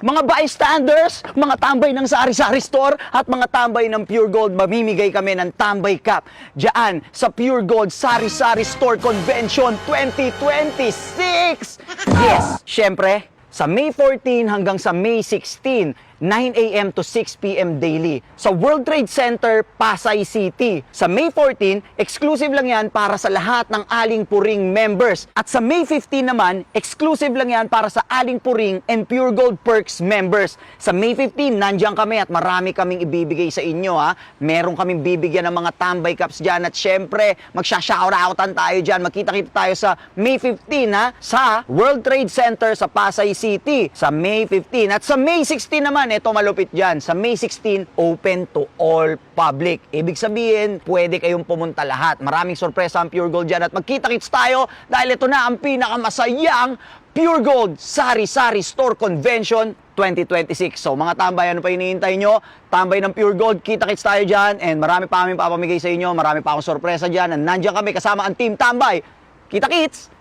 Mga bystanders, mga tambay ng sari-sari store at mga tambay ng Pure Gold, mamimigay kami ng Tambay Cup diyan sa Pure Gold Sari-Sari Store Convention 2026! Yes, syempre, sa May 14 hanggang sa May 16, 9 a.m. to 6 p.m. daily sa World Trade Center, Pasay City. Sa May 14, exclusive lang yan para sa lahat ng Aling Puring members. At sa May 15 naman, exclusive lang yan para sa Aling Puring and Pure Gold Perks members. Sa May 15, nandiyan kami at marami kaming ibibigay sa inyo ha. Meron kaming bibigyan ng mga Tambay Cups dyan at syempre, magsha-shoutoutan tayo dyan. Magkita-kita tayo sa May 15 ha, sa World Trade Center sa Pasay City. Sa May 15 at sa May 16 naman, ito malupit dyan. Sa May 16, open to all public. Ibig sabihin, pwede kayong pumunta lahat. Maraming sorpresa ang Pure Gold dyan at magkita-kits tayo dahil ito na ang pinakamasayang Pure Gold Sari-Sari Store Convention 2026. So mga tambay, ano pa hinihintay nyo? Tambay ng Pure Gold, kita-kits tayo dyan and marami pa kami papamigay sa inyo. Marami pa akong sorpresa dyan. Nandiyan kami kasama ang Team Tambay. Kita-kits!